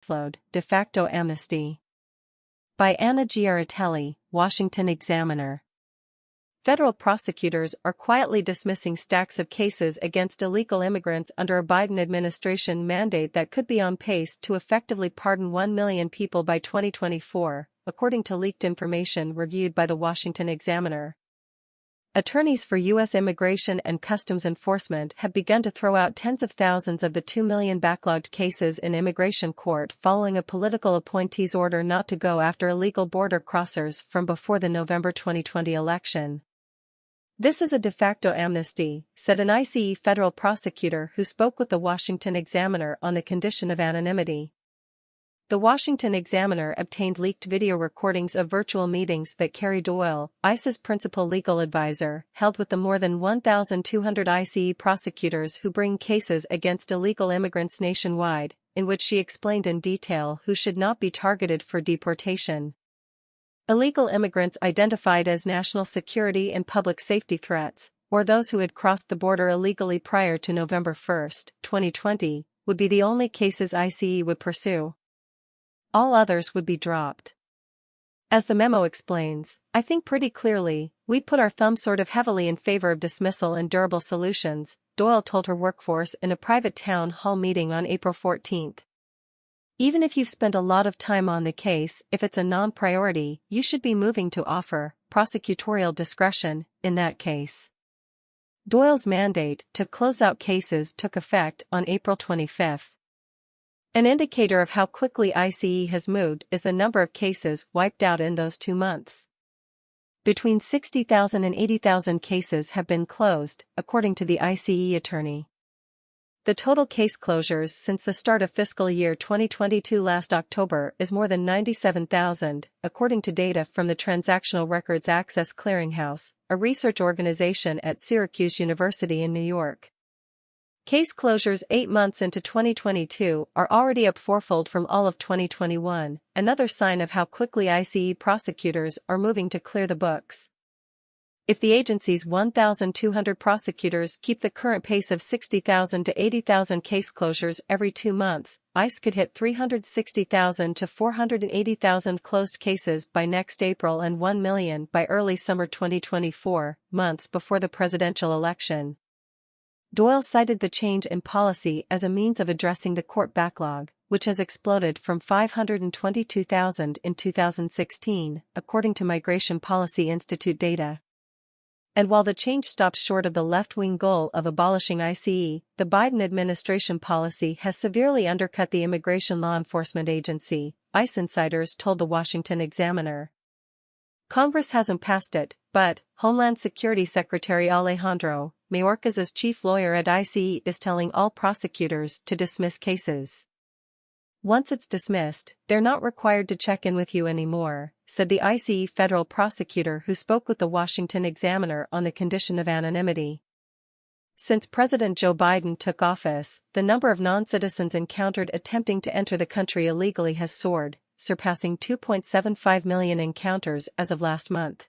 caseload, de facto amnesty. By Anna Giaratelli, Washington Examiner. Federal prosecutors are quietly dismissing stacks of cases against illegal immigrants under a Biden administration mandate that could be on pace to effectively pardon 1 million people by 2024, according to leaked information reviewed by the Washington Examiner. Attorneys for U.S. Immigration and Customs Enforcement have begun to throw out tens of thousands of the 2 million backlogged cases in immigration court following a political appointee's order not to go after illegal border crossers from before the November 2020 election. This is a de facto amnesty, said an ICE federal prosecutor who spoke with the Washington Examiner on the condition of anonymity. The Washington Examiner obtained leaked video recordings of virtual meetings that Carrie Doyle, ICE's principal legal advisor, held with the more than 1,200 ICE prosecutors who bring cases against illegal immigrants nationwide, in which she explained in detail who should not be targeted for deportation. Illegal immigrants identified as national security and public safety threats, or those who had crossed the border illegally prior to November 1, 2020, would be the only cases ICE would pursue. All others would be dropped. As the memo explains, I think pretty clearly, we put our thumb sort of heavily in favor of dismissal and durable solutions, Doyle told her workforce in a private town hall meeting on April 14. Even if you've spent a lot of time on the case, if it's a non-priority, you should be moving to offer prosecutorial discretion in that case. Doyle's mandate to close out cases took effect on April 25. An indicator of how quickly ICE has moved is the number of cases wiped out in those 2 months. Between 60,000 and 80,000 cases have been closed, according to the ICE attorney. The total case closures since the start of fiscal year 2022 last October is more than 97,000, according to data from the Transactional Records Access Clearinghouse, a research organization at Syracuse University in New York. Case closures 8 months into 2022 are already up fourfold from all of 2021, another sign of how quickly ICE prosecutors are moving to clear the books. If the agency's 1,200 prosecutors keep the current pace of 60,000 to 80,000 case closures every 2 months, ICE could hit 360,000 to 480,000 closed cases by next April and 1 million by early summer 2024, months before the presidential election. Doyle cited the change in policy as a means of addressing the court backlog, which has exploded from 522,000 in 2016, according to Migration Policy Institute data. And while the change stops short of the left-wing goal of abolishing ICE, the Biden administration policy has severely undercut the immigration law enforcement agency, ICE insiders told the Washington Examiner. Congress hasn't passed it, but Homeland Security Secretary Alejandro Mayorkas's chief lawyer at ICE is telling all prosecutors to dismiss cases. Once it's dismissed, they're not required to check in with you anymore, said the ICE federal prosecutor who spoke with the Washington Examiner on the condition of anonymity. Since President Joe Biden took office, the number of non-citizens encountered attempting to enter the country illegally has soared, surpassing 2.75 million encounters as of last month.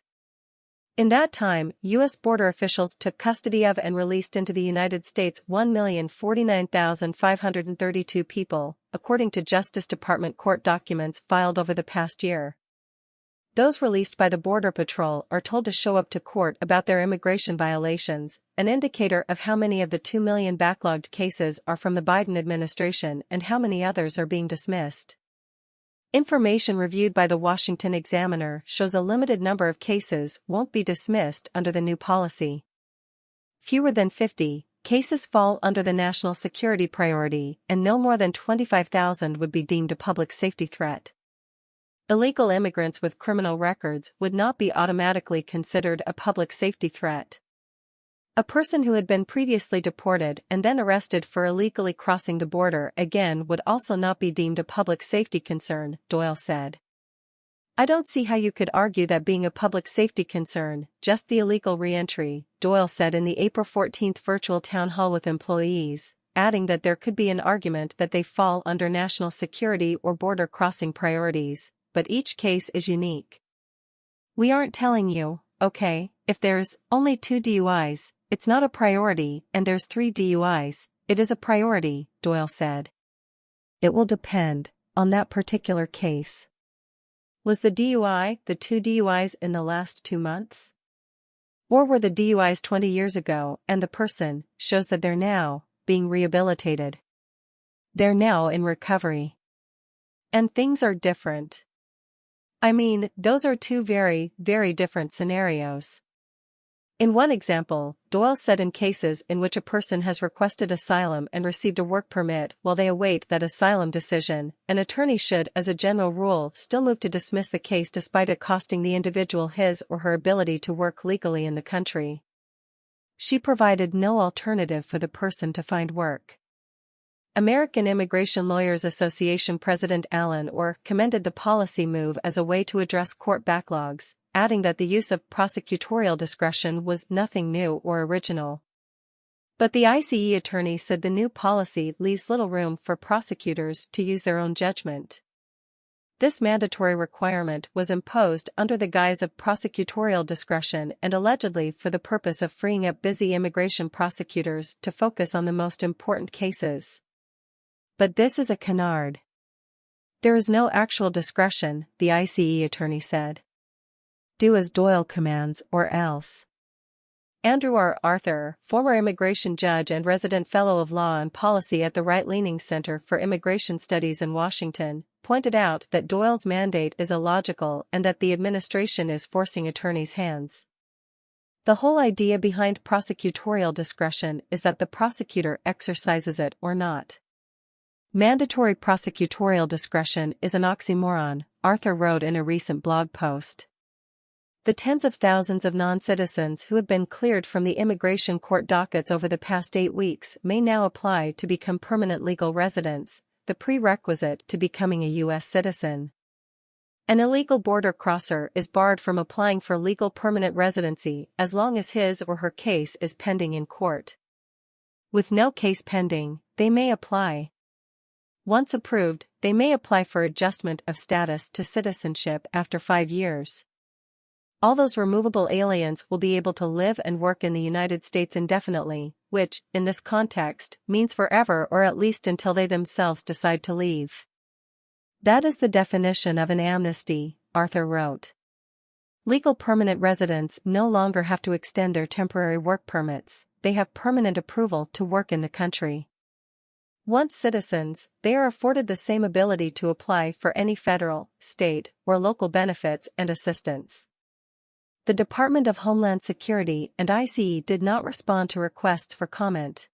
In that time, U.S. border officials took custody of and released into the United States 1,049,532 people, according to Justice Department court documents filed over the past year. Those released by the Border Patrol are told to show up to court about their immigration violations, an indicator of how many of the 2 million backlogged cases are from the Biden administration and how many others are being dismissed. Information reviewed by the Washington Examiner shows a limited number of cases won't be dismissed under the new policy. Fewer than 50 cases fall under the national security priority, and no more than 25,000 would be deemed a public safety threat. Illegal immigrants with criminal records would not be automatically considered a public safety threat. A person who had been previously deported and then arrested for illegally crossing the border again would also not be deemed a public safety concern, Doyle said. I don't see how you could argue that being a public safety concern, just the illegal re-entry, Doyle said in the April 14 virtual town hall with employees, adding that there could be an argument that they fall under national security or border crossing priorities, but each case is unique. We aren't telling you, okay, if there's only 2 DUIs, it's not a priority, and there's 3 DUIs, it is a priority, Doyle said. It will depend, on that particular case. Was the DUI the 2 DUIs in the last 2 months? Or were the DUIs 20 years ago and the person shows that they're now being rehabilitated? They're now in recovery. And things are different. I mean, those are two very, very different scenarios. In one example, Doyle said in cases in which a person has requested asylum and received a work permit while they await that asylum decision, an attorney should, as a general rule, still move to dismiss the case despite it costing the individual his or her ability to work legally in the country. She provided no alternative for the person to find work. American Immigration Lawyers Association President Alan Orr commended the policy move as a way to address court backlogs, adding that the use of prosecutorial discretion was nothing new or original. But the ICE attorney said the new policy leaves little room for prosecutors to use their own judgment. This mandatory requirement was imposed under the guise of prosecutorial discretion and allegedly for the purpose of freeing up busy immigration prosecutors to focus on the most important cases. But this is a canard. There is no actual discretion, the ICE attorney said. Do as Doyle commands or else. Andrew R. Arthur, former immigration judge and resident fellow of law and policy at the right-leaning Center for Immigration Studies in Washington, pointed out that Doyle's mandate is illogical and that the administration is forcing attorneys' hands. The whole idea behind prosecutorial discretion is that the prosecutor exercises it or not. Mandatory prosecutorial discretion is an oxymoron, Arthur wrote in a recent blog post. The tens of thousands of non-citizens who have been cleared from the immigration court dockets over the past 8 weeks may now apply to become permanent legal residents, the prerequisite to becoming a U.S. citizen. An illegal border crosser is barred from applying for legal permanent residency as long as his or her case is pending in court. With no case pending, they may apply. Once approved, they may apply for adjustment of status to citizenship after 5 years. All those removable aliens will be able to live and work in the United States indefinitely, which, in this context, means forever or at least until they themselves decide to leave. That is the definition of an amnesty, Arthur wrote. Legal permanent residents no longer have to extend their temporary work permits, they have permanent approval to work in the country. Once citizens, they are afforded the same ability to apply for any federal, state, or local benefits and assistance. The Department of Homeland Security and ICE did not respond to requests for comment.